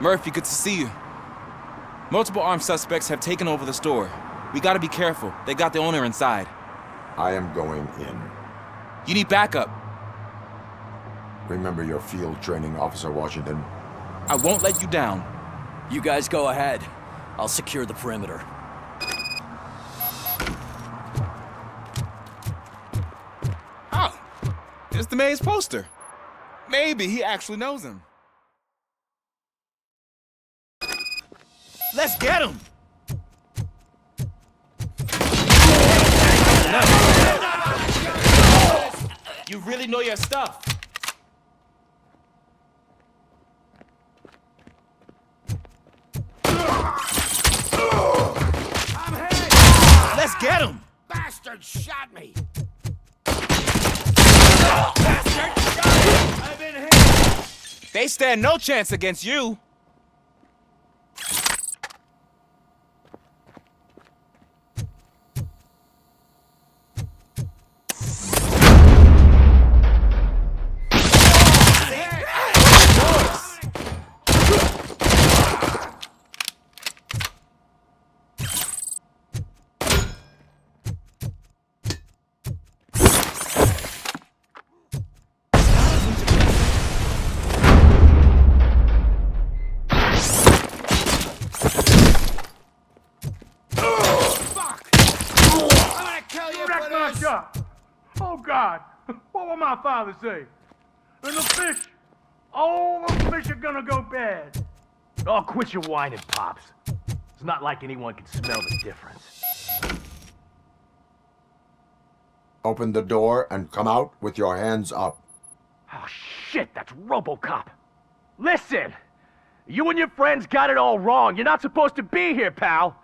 Murphy, good to see you. Multiple armed suspects have taken over the store. We gotta be careful. They got the owner inside. I am going in. You need backup. Remember your field training, Officer Washington. I won't let you down. You guys go ahead. I'll secure the perimeter. Oh, it's the mayor's poster. Maybe he actually knows him. Let's get him! You really know your stuff. I'm hit! Let's get him! Bastard shot me! Bastard shot me! I've been hit! They stand no chance against you. Oh, God. What will my father say? And the fish, all the fish are gonna go bad. Oh, quit your whining, Pops. It's not like anyone can smell the difference. Open the door and come out with your hands up. Oh, shit, that's Robocop. Listen, you and your friends got it all wrong. You're not supposed to be here, pal.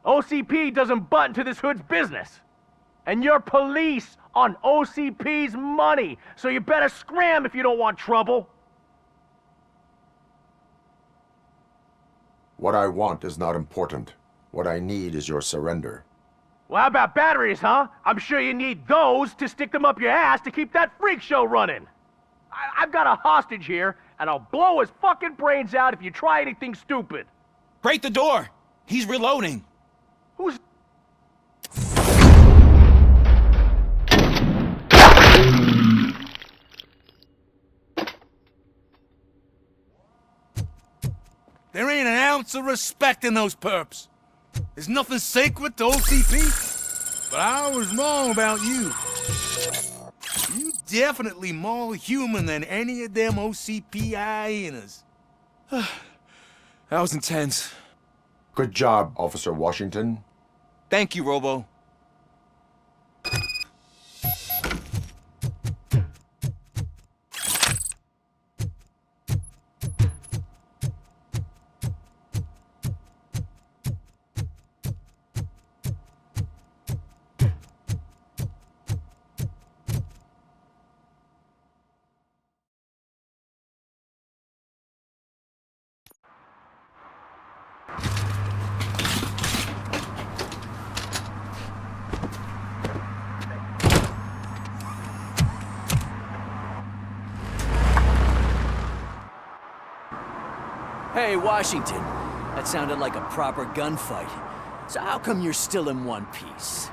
OCP doesn't butt into this hood's business. And you're police on OCP's money, so you better scram if you don't want trouble. What I want is not important. What I need is your surrender. Well, how about batteries, huh? I'm sure you need those to stick them up your ass to keep that freak show running. I've got a hostage here, and I'll blow his fucking brains out if you try anything stupid. Break the door! He's reloading. Who's... There ain't an ounce of respect in those perps. There's nothing sacred to OCP. But I was wrong about you. You definitely more human than any of them OCP hyenas. That was intense. Good job, Officer Washington. Thank you, Robo. Hey, Washington. That sounded like a proper gunfight. So how come you're still in one piece?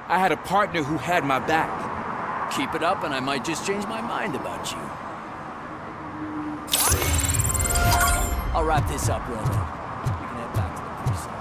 I had a partner who had my back. Keep it up and I might just change my mind about you. I'll wrap this up, Robo. You can head back to the precinct.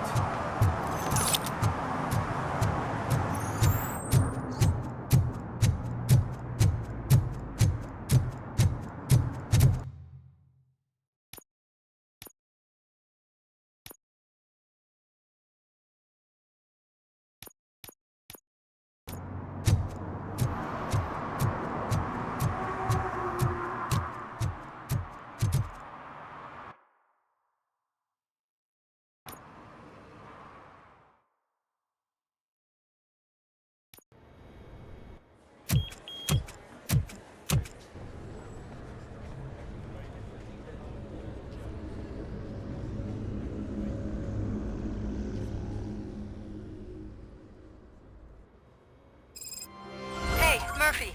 Murphy,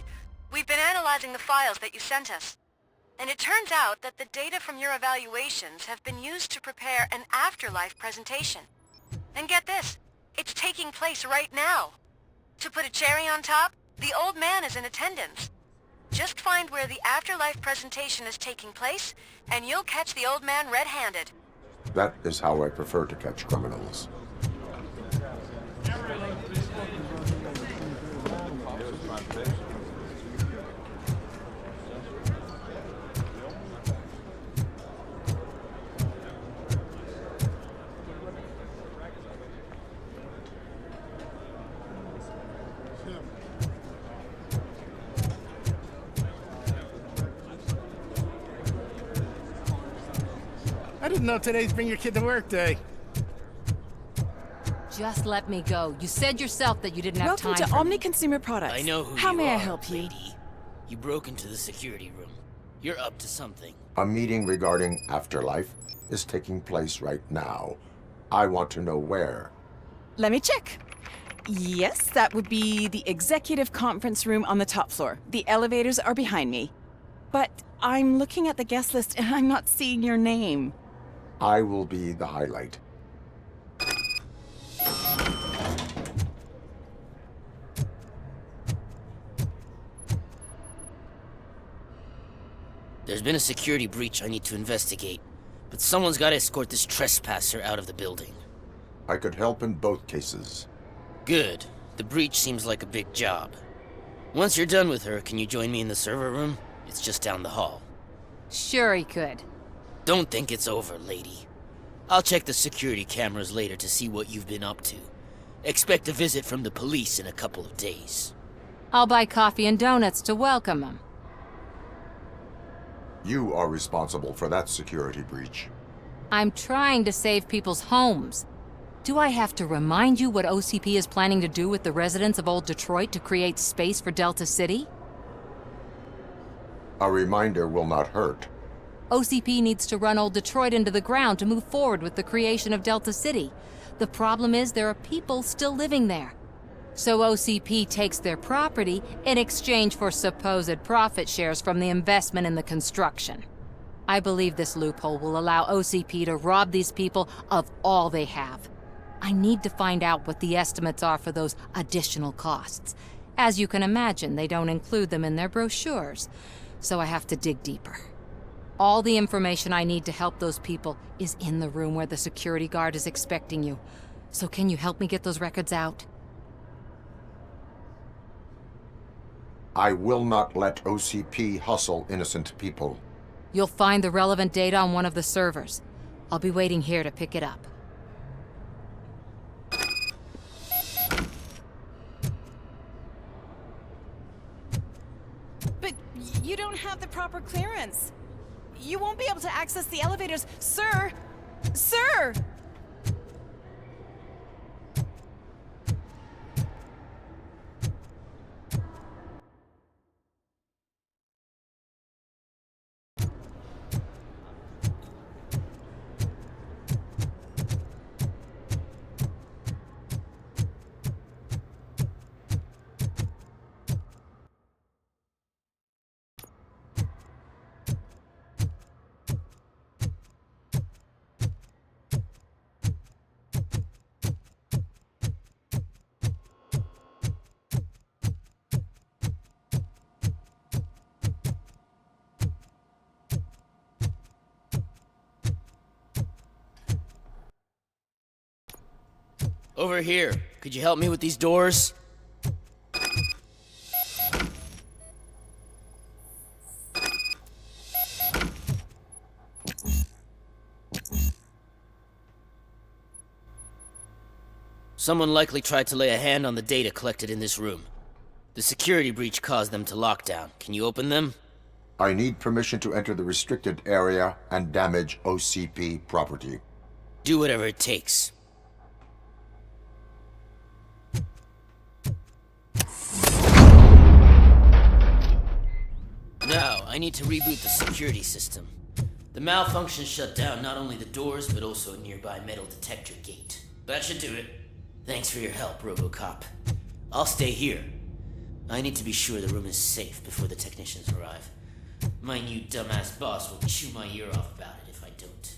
we've been analyzing the files that you sent us. And it turns out that the data from your evaluations have been used to prepare an afterlife presentation. And get this, it's taking place right now. To put a cherry on top, the old man is in attendance. Just find where the afterlife presentation is taking place, and you'll catch the old man red-handed. That is how I prefer to catch criminals. I didn't know today's Bring Your Kid to Work Day. Just let me go. You said yourself that you didn't have time Welcome to for Omni me. Consumer Products. I know who How you may are, I help you? lady. You broke into the security room. You're up to something. A meeting regarding afterlife is taking place right now. I want to know where. Let me check. Yes, that would be the executive conference room on the top floor. The elevators are behind me. But I'm looking at the guest list and I'm not seeing your name. I will be the highlight. There's been a security breach I need to investigate, but someone's got to escort this trespasser out of the building. I could help in both cases. Good. The breach seems like a big job. Once you're done with her, can you join me in the server room? It's just down the hall. Sure he could. Don't think it's over, lady. I'll check the security cameras later to see what you've been up to. Expect a visit from the police in a couple of days. I'll buy coffee and donuts to welcome him. You are responsible for that security breach. I'm trying to save people's homes. Do I have to remind you what OCP is planning to do with the residents of Old Detroit to create space for Delta City? A reminder will not hurt. OCP needs to run Old Detroit into the ground to move forward with the creation of Delta City. The problem is there are people still living there. So OCP takes their property in exchange for supposed profit shares from the investment in the construction. I believe this loophole will allow OCP to rob these people of all they have. I need to find out what the estimates are for those additional costs. As you can imagine, they don't include them in their brochures, so I have to dig deeper. All the information I need to help those people is in the room where the security guard is expecting you. So can you help me get those records out? I will not let OCP hustle innocent people. You'll find the relevant data on one of the servers. I'll be waiting here to pick it up. But you don't have the proper clearance. You won't be able to access the elevators, sir! Sir! Over here. Could you help me with these doors? Someone likely tried to lay a hand on the data collected in this room. The security breach caused them to lock down. Can you open them? I need permission to enter the restricted area and damage OCP property. Do whatever it takes. Now, I need to reboot the security system. The malfunction shut down not only the doors, but also a nearby metal detector gate. That should do it. Thanks for your help, Robocop. I'll stay here. I need to be sure the room is safe before the technicians arrive. My new dumbass boss will chew my ear off about it if I don't.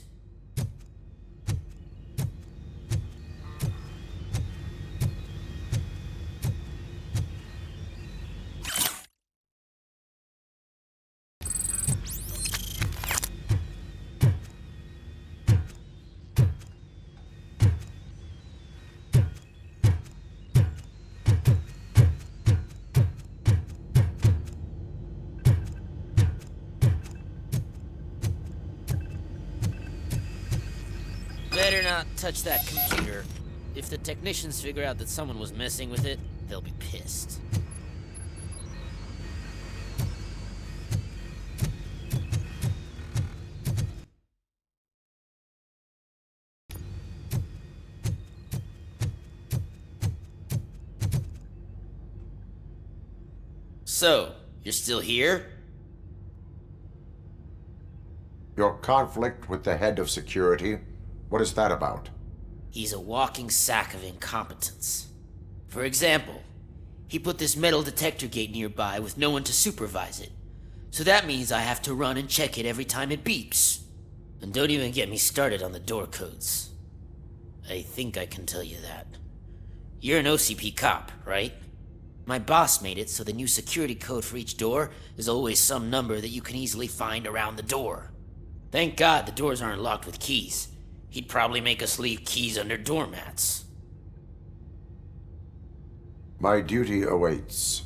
Better not touch that computer. If the technicians figure out that someone was messing with it, they'll be pissed. So, you're still here? Your conflict with the head of security, what is that about? He's a walking sack of incompetence. For example, he put this metal detector gate nearby with no one to supervise it. So that means I have to run and check it every time it beeps. And don't even get me started on the door codes. I think I can tell you that. You're an OCP cop, right? My boss made it so the new security code for each door is always some number that you can easily find around the door. Thank God the doors aren't locked with keys. He'd probably make us leave keys under doormats. My duty awaits.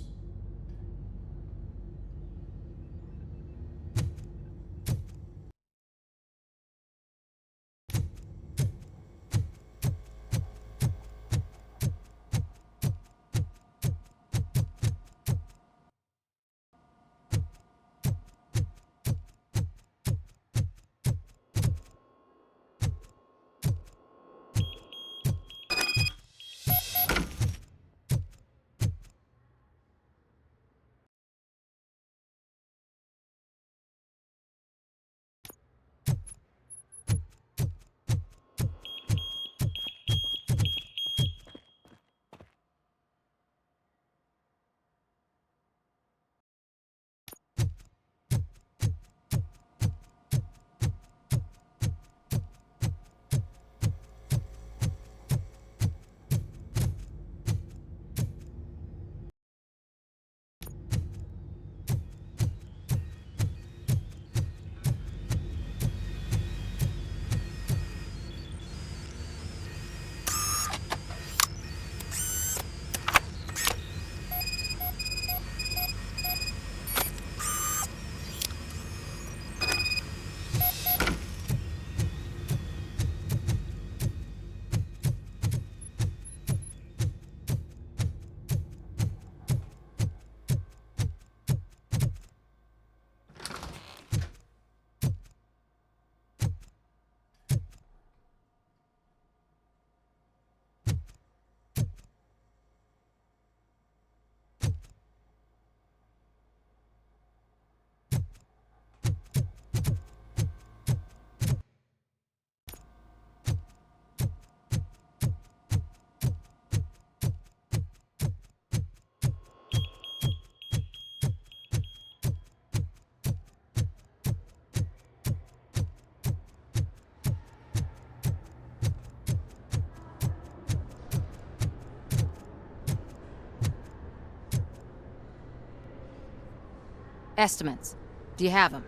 Estimates. Do you have them?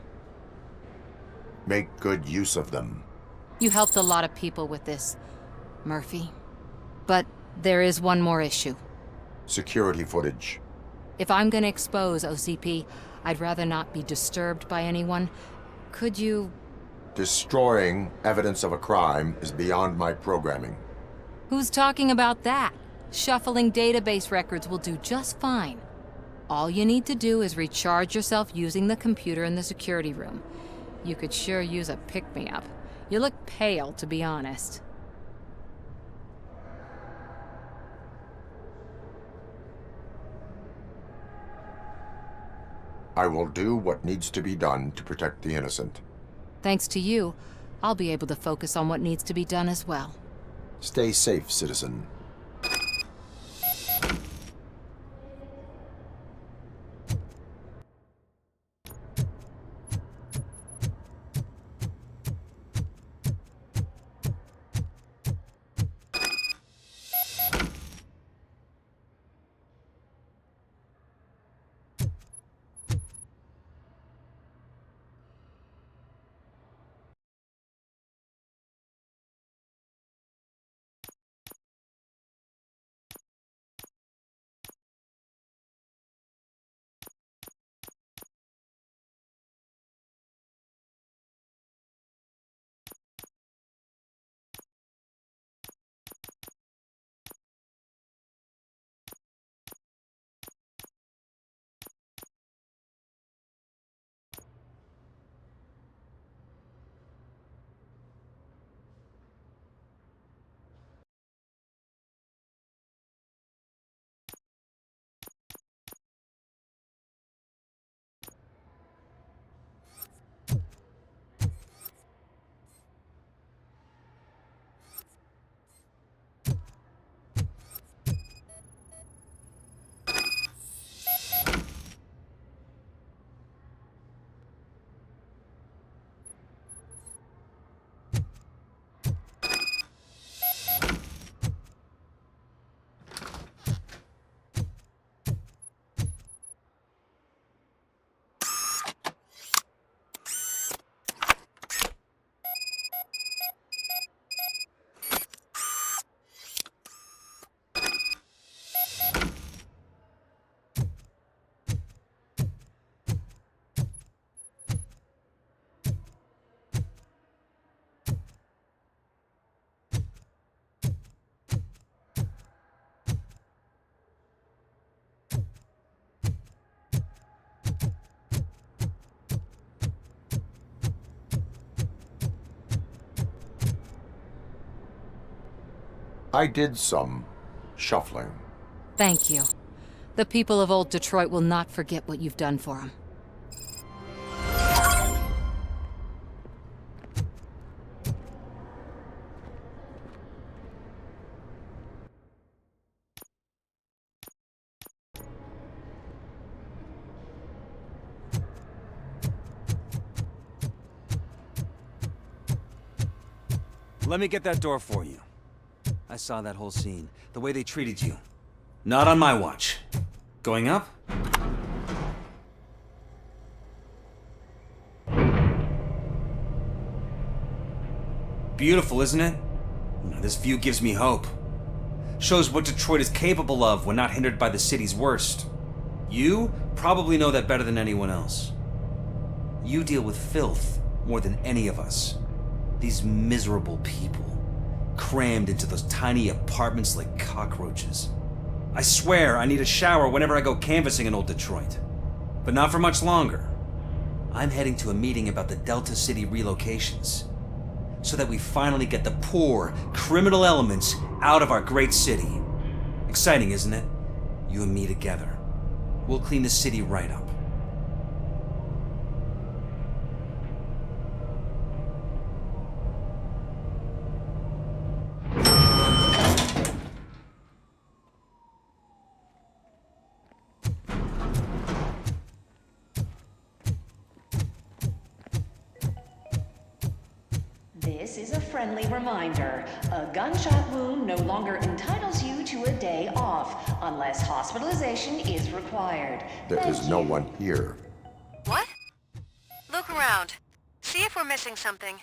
Make good use of them. You helped a lot of people with this, Murphy. But there is one more issue. Security footage. If I'm gonna expose OCP, I'd rather not be disturbed by anyone. Could you... Destroying evidence of a crime is beyond my programming. Who's talking about that? Shuffling database records will do just fine. All you need to do is recharge yourself using the computer in the security room. You could sure use a pick-me-up. You look pale, to be honest. I will do what needs to be done to protect the innocent. Thanks to you, I'll be able to focus on what needs to be done as well. Stay safe, citizen. I did some shuffling. Thank you. The people of Old Detroit will not forget what you've done for them. Let me get that door for you. I saw that whole scene. The way they treated you. Not on my watch. Going up? Beautiful, isn't it? This view gives me hope. Shows what Detroit is capable of when not hindered by the city's worst. You probably know that better than anyone else. You deal with filth more than any of us. These miserable people, crammed into those tiny apartments like cockroaches. I swear I need a shower whenever I go canvassing in Old Detroit. But not for much longer. I'm heading to a meeting about the Delta City relocations, so that we finally get the poor, criminal elements out of our great city. Exciting, isn't it? You and me together. We'll clean the city right up. This is a friendly reminder. A gunshot wound no longer entitles you to a day off, unless hospitalization is required. There is no one here. What? Look around. See if we're missing something.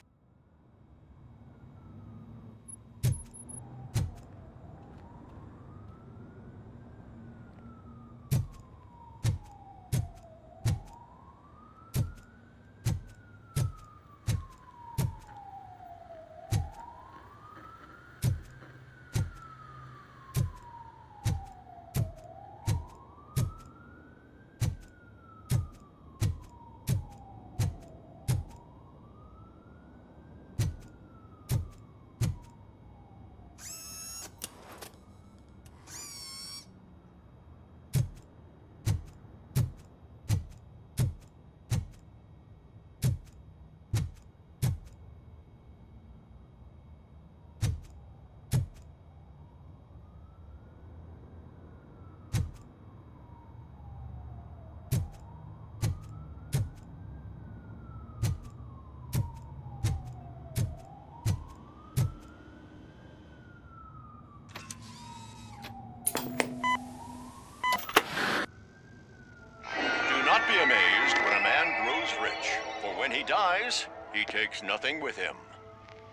Be amazed when a man grows rich, for when he dies, he takes nothing with him.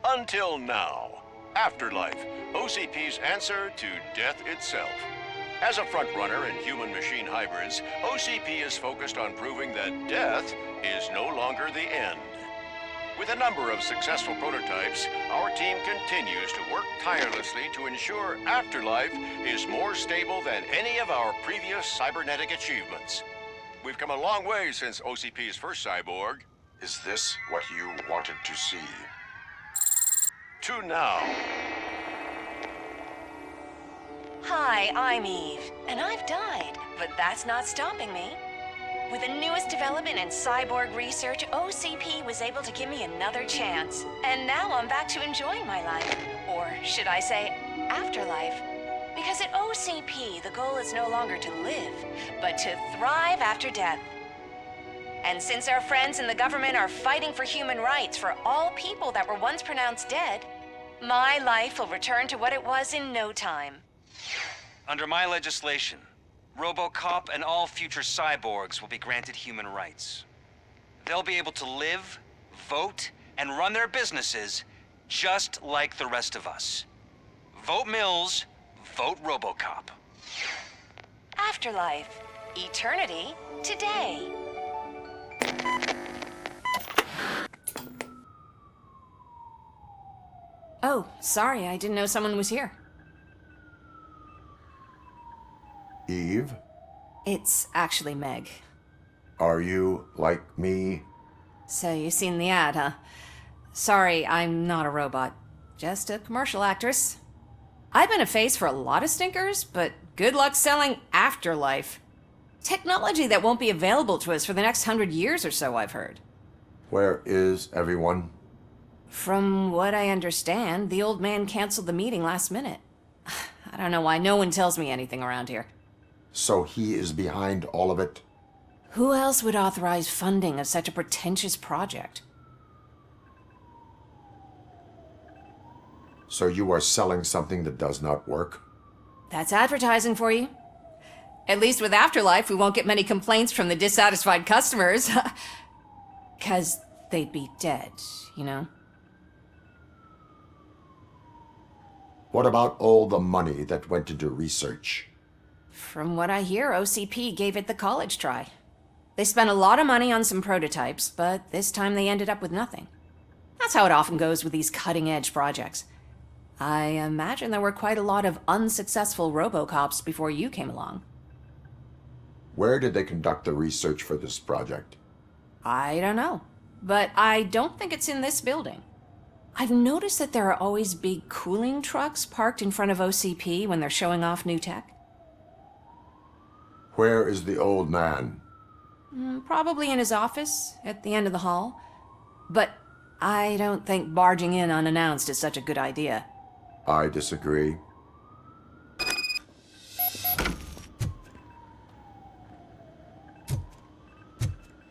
Until now. Afterlife, OCP's answer to death itself. As a frontrunner in human-machine hybrids, OCP is focused on proving that death is no longer the end. With a number of successful prototypes, our team continues to work tirelessly to ensure Afterlife is more stable than any of our previous cybernetic achievements. We've come a long way since OCP's first cyborg. Is this what you wanted to see? To now. Hi, I'm Eve, and I've died, but that's not stopping me. With the newest development in cyborg research, OCP was able to give me another chance. And now I'm back to enjoying my life. Or should I say, afterlife. Because at OCP, the goal is no longer to live, but to thrive after death. And since our friends in the government are fighting for human rights for all people that were once pronounced dead, my life will return to what it was in no time. Under my legislation, Robocop and all future cyborgs will be granted human rights. They'll be able to live, vote, and run their businesses just like the rest of us. Vote Mills, vote Robocop. Afterlife. Eternity. Today. Oh, sorry, I didn't know someone was here. Eve? It's actually Meg. Are you like me? So you've seen the ad, huh? Sorry, I'm not a robot. Just a commercial actress. I've been a face for a lot of stinkers, but good luck selling Afterlife. Technology that won't be available to us for the next 100 years or so, I've heard. Where is everyone? From what I understand, the old man canceled the meeting last minute. I don't know why no one tells me anything around here. So he is behind all of it? Who else would authorize funding of such a pretentious project? So you are selling something that does not work? That's advertising for you. At least with Afterlife, we won't get many complaints from the dissatisfied customers. 'Cause they'd be dead, you know? What about all the money that went into research? From what I hear, OCP gave it the college try. They spent a lot of money on some prototypes, but this time they ended up with nothing. That's how it often goes with these cutting-edge projects. I imagine there were quite a lot of unsuccessful Robocops before you came along. Where did they conduct the research for this project? I don't know, but I don't think it's in this building. I've noticed that there are always big cooling trucks parked in front of OCP when they're showing off new tech. Where is the old man? Probably in his office, at the end of the hall. But I don't think barging in unannounced is such a good idea. I disagree.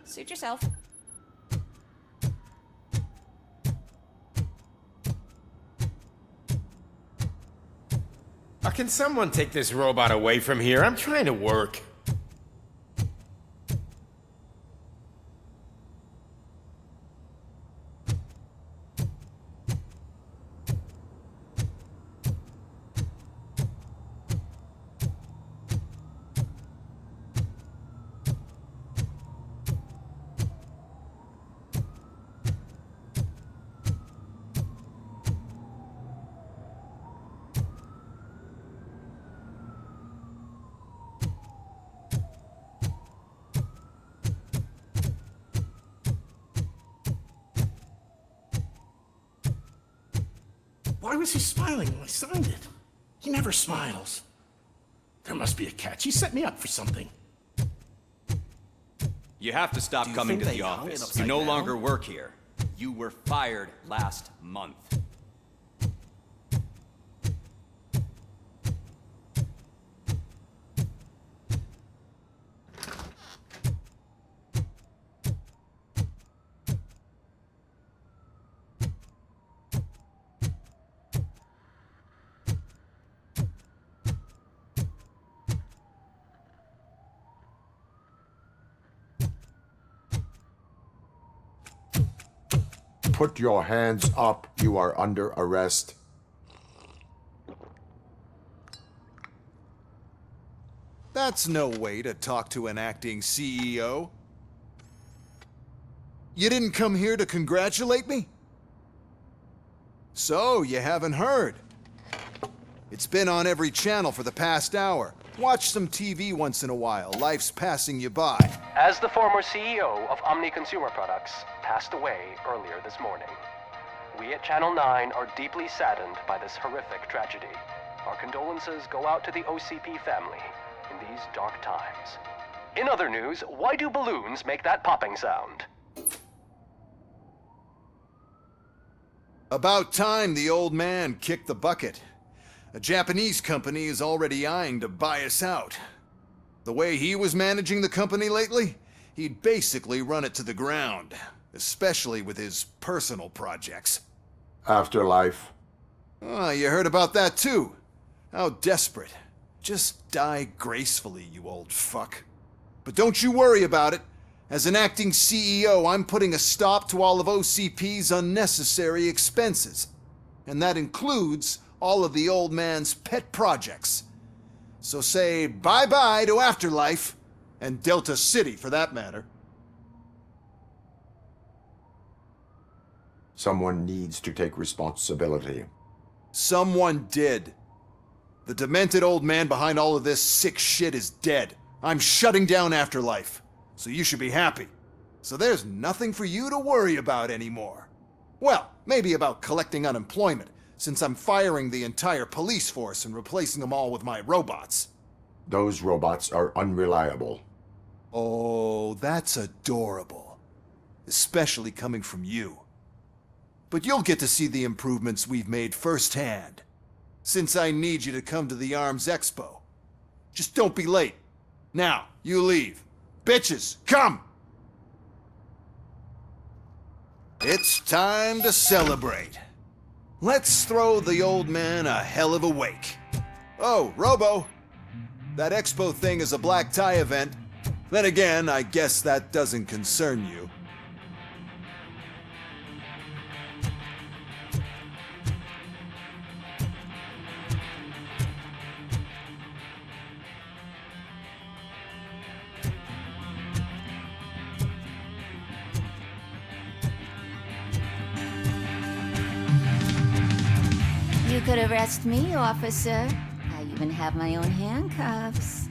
Suit yourself. Can someone take this robot away from here? I'm trying to work. Why was he smiling when I signed it? He never smiles. There must be a catch. He set me up for something. You have to stop coming to the office. You no longer work here. You were fired last month. Put your hands up. You are under arrest. That's no way to talk to an acting CEO. You didn't come here to congratulate me? So, you haven't heard. It's been on every channel for the past hour. Watch some TV once in a while. Life's passing you by. As the former CEO of Omni Consumer Products passed away earlier this morning, we at Channel 9 are deeply saddened by this horrific tragedy. Our condolences go out to the OCP family in these dark times. In other news, why do balloons make that popping sound? About time the old man kicked the bucket. A Japanese company is already eyeing to buy us out. The way he was managing the company lately, he'd basically run it to the ground, especially with his personal projects. Afterlife. Oh, you heard about that too. How desperate. Just die gracefully, you old fuck. But don't you worry about it. As an acting CEO, I'm putting a stop to all of OCP's unnecessary expenses. And that includes all of the old man's pet projects. So say bye-bye to Afterlife, and Delta City for that matter. Someone needs to take responsibility. Someone did. The demented old man behind all of this sick shit is dead. I'm shutting down Afterlife, so you should be happy. So there's nothing for you to worry about anymore. Well, maybe about collecting unemployment, since I'm firing the entire police force and replacing them all with my robots. Those robots are unreliable. Oh, that's adorable. Especially coming from you. But you'll get to see the improvements we've made firsthand, since I need you to come to the ARMS Expo. Just don't be late. Now, you leave. Bitches, come! It's time to celebrate. Let's throw the old man a hell of a wake. Oh, Robo! That expo thing is a black tie event. Then again, I guess that doesn't concern you. You could arrest me, officer. I even have my own handcuffs.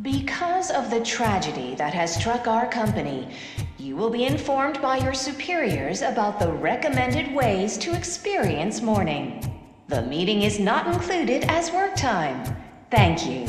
Because of the tragedy that has struck our company, you will be informed by your superiors about the recommended ways to experience mourning. The meeting is not included as work time. Thank you.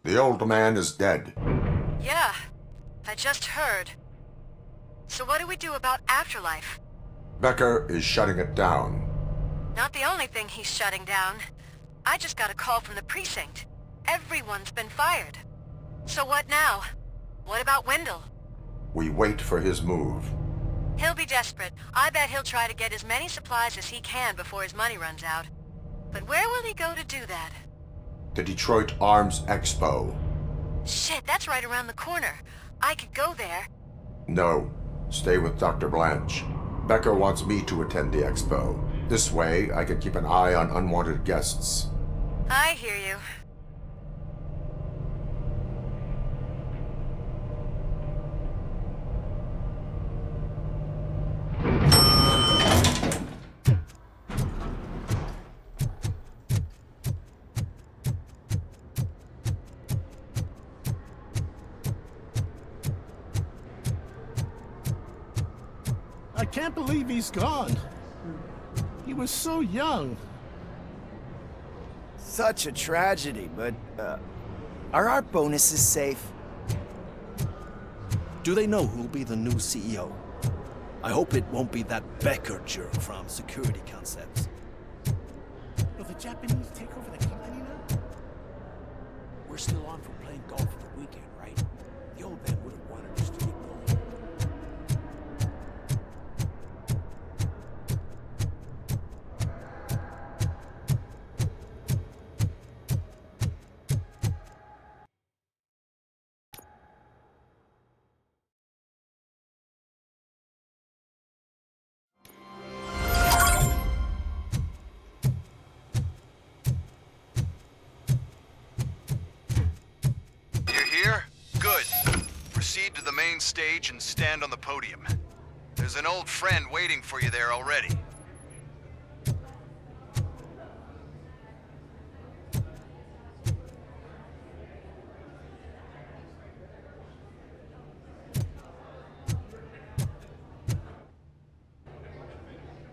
The old man is dead. Yeah, I just heard. So what do we do about Afterlife? Becker is shutting it down. Not the only thing he's shutting down. I just got a call from the precinct. Everyone's been fired. So what now? What about Wendell? We wait for his move. He'll be desperate. I bet he'll try to get as many supplies as he can before his money runs out. But where will he go to do that? The Detroit Arms Expo. Shit, that's right around the corner. I could go there. No, stay with Dr. Blanche. Becker wants me to attend the expo. This way, I can keep an eye on unwanted guests. I hear you. I can't believe he's gone. He was so young. Such a tragedy, but, are our bonuses safe? Do they know who'll be the new CEO? I hope it won't be that Becker jerk from Security Concepts. Will the Japanese take over the company now? We're still on from playing golf for the weekend, right? The old man would have wanted us to get going. Proceed to the main stage and stand on the podium. There's an old friend waiting for you there already.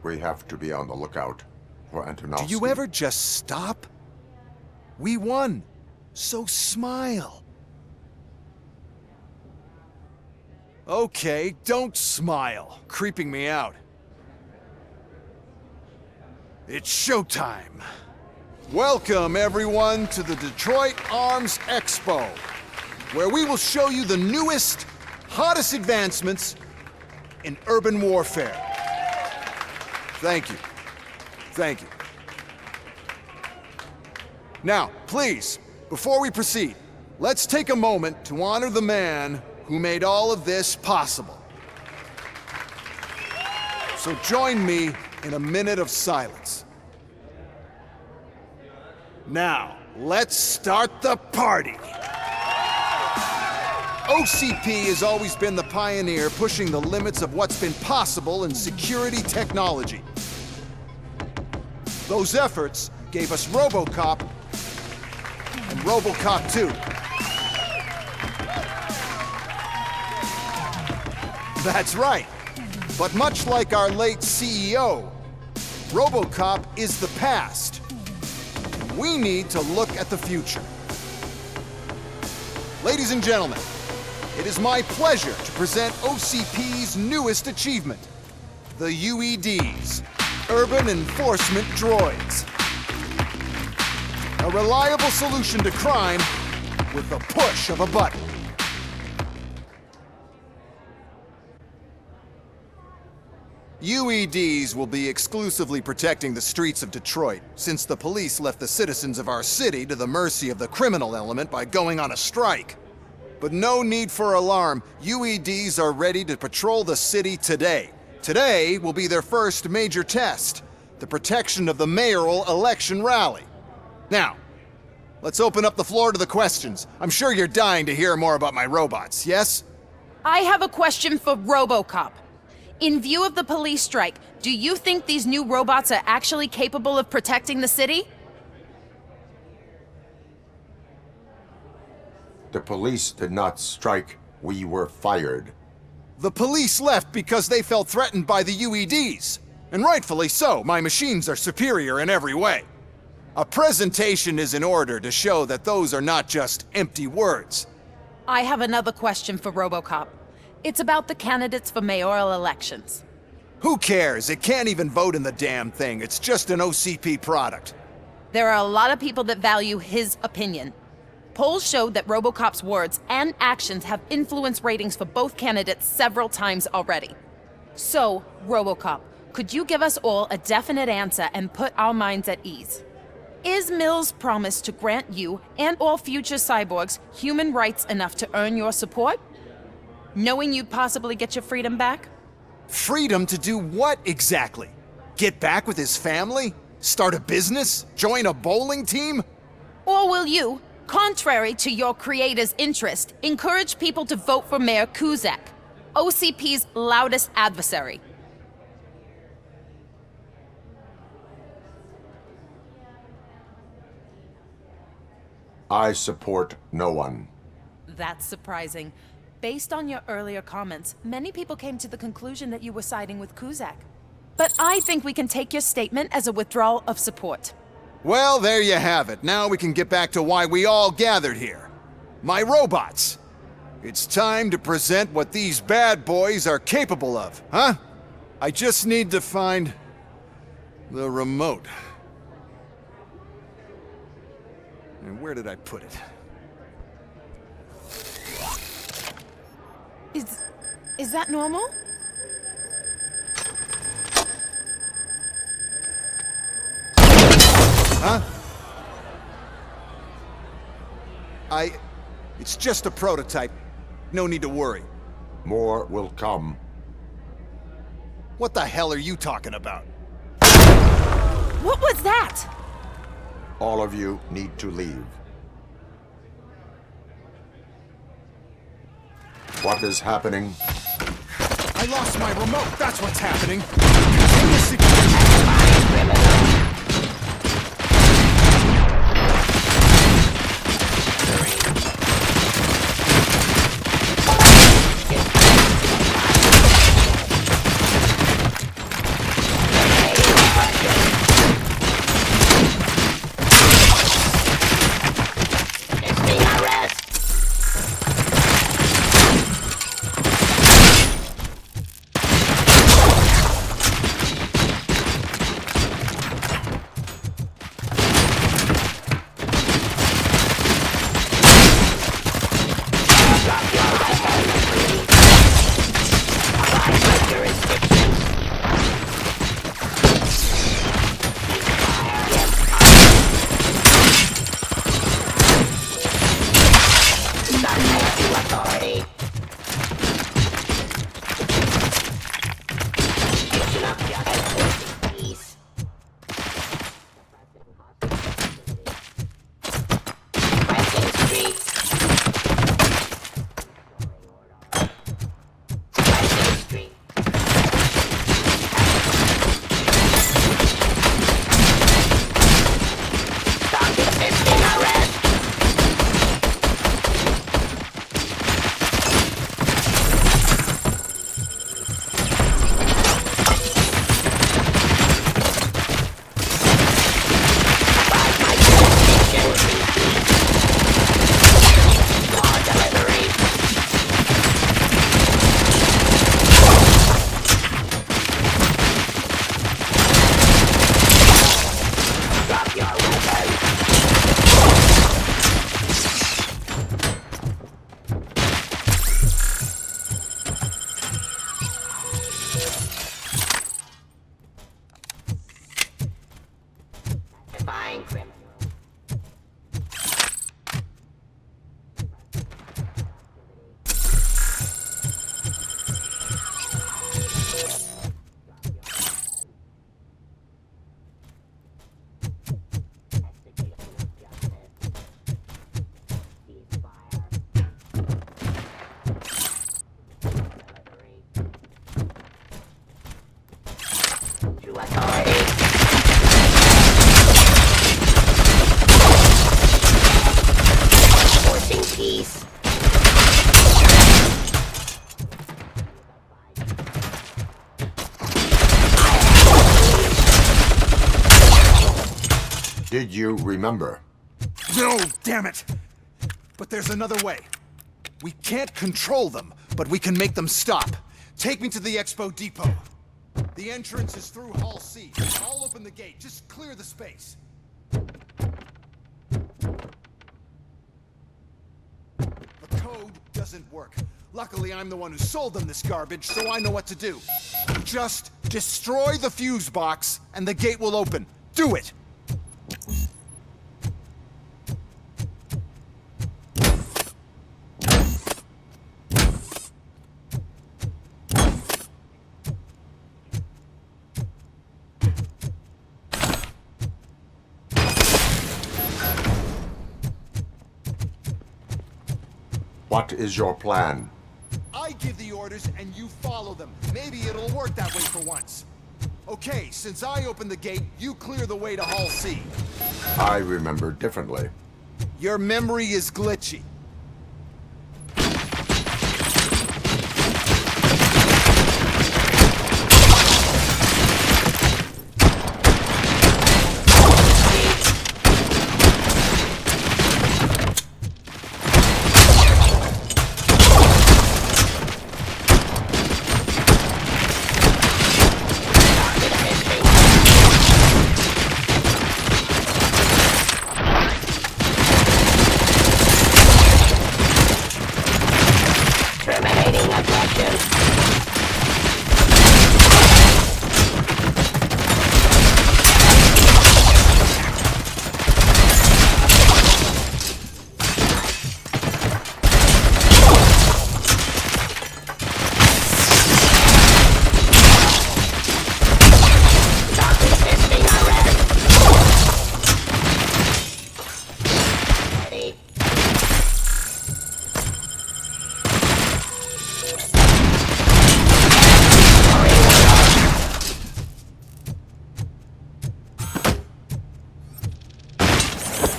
We have to be on the lookout for Antonovsky. Do you ever just stop? We won, so smile. Okay, don't smile. Creeping me out. It's showtime. Welcome, everyone, to the Detroit Arms Expo, where we will show you the newest, hottest advancements in urban warfare. Thank you. Thank you. Now, please, before we proceed, let's take a moment to honor the man who made all of this possible. So join me in a minute of silence. Now, let's start the party. OCP has always been the pioneer pushing the limits of what's been possible in security technology. Those efforts gave us Robocop and Robocop 2. That's right. But much like our late CEO, Robocop is the past. We need to look at the future. Ladies and gentlemen, it is my pleasure to present OCP's newest achievement, the UEDs, Urban Enforcement Droids. A reliable solution to crime with the push of a button. UEDs will be exclusively protecting the streets of Detroit, since the police left the citizens of our city to the mercy of the criminal element by going on a strike. But no need for alarm, UEDs are ready to patrol the city today. Today will be their first major test, the protection of the mayoral election rally. Now, let's open up the floor to the questions. I'm sure you're dying to hear more about my robots, yes? I have a question for Robocop. In view of the police strike, do you think these new robots are actually capable of protecting the city? The police did not strike. We were fired. The police left because they felt threatened by the UEDs. And rightfully so, my machines are superior in every way. A presentation is in order to show that those are not just empty words. I have another question for Robocop. It's about the candidates for mayoral elections. Who cares? It can't even vote in the damn thing. It's just an OCP product. There are a lot of people that value his opinion. Polls showed that Robocop's words and actions have influenced ratings for both candidates several times already. So, Robocop, could you give us all a definite answer and put our minds at ease? Is Mills' promise to grant you and all future cyborgs human rights enough to earn your support? Knowing you'd possibly get your freedom back? Freedom to do what exactly? Get back with his family? Start a business? Join a bowling team? Or will you, contrary to your creator's interest, encourage people to vote for Mayor Kuzak, OCP's loudest adversary? I support no one. That's surprising. Based on your earlier comments, many people came to the conclusion that you were siding with Kuzak. But I think we can take your statement as a withdrawal of support. Well, there you have it. Now we can get back to why we all gathered here. My robots. It's time to present what these bad boys are capable of, huh? I just need to find the remote. And where did I put it? Is that normal? Huh? It's just a prototype. No need to worry. More will come. What the hell are you talking about? What was that? All of you need to leave. What is happening? I lost my remote, that's what's happening. Did you remember? No, damn it! But there's another way. We can't control them, but we can make them stop. Take me to the Expo Depot. The entrance is through Hall C. I'll open the gate. Just clear the space. The code doesn't work. Luckily, I'm the one who sold them this garbage, so I know what to do. Just destroy the fuse box, and the gate will open. Do it! What is your plan? I give the orders and you follow them. Maybe it'll work that way for once. Okay, since I opened the gate, you clear the way to Hall C. I remember differently. Your memory is glitchy.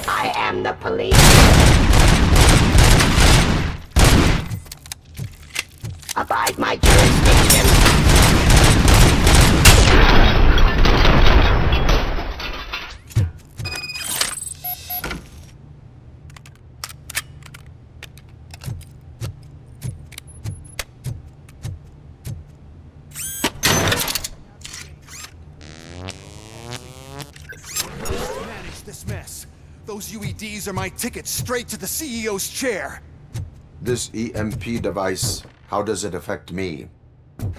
I am the police. Abide my jurisdiction. Manage this mess. Those UEDs are my ticket straight to the CEO's chair. This EMP device, how does it affect me?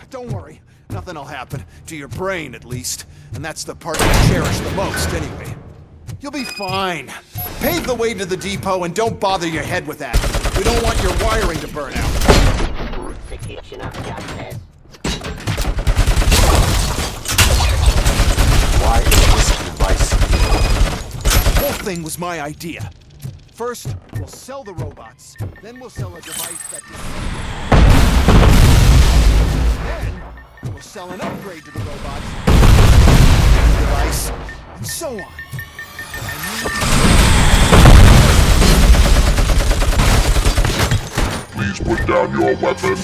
Don't worry, nothing'll happen. To your brain, at least. And that's the part I cherish the most, anyway. You'll be fine. Pave the way to the depot and don't bother your head with that. We don't want your wiring to burn out. Execution of justice. Why is this device here? The whole thing was my idea. First, we'll sell the robots. Then we'll sell a device that... Then, we'll sell an upgrade to the robots. Device, and so on. Please put down your weapon.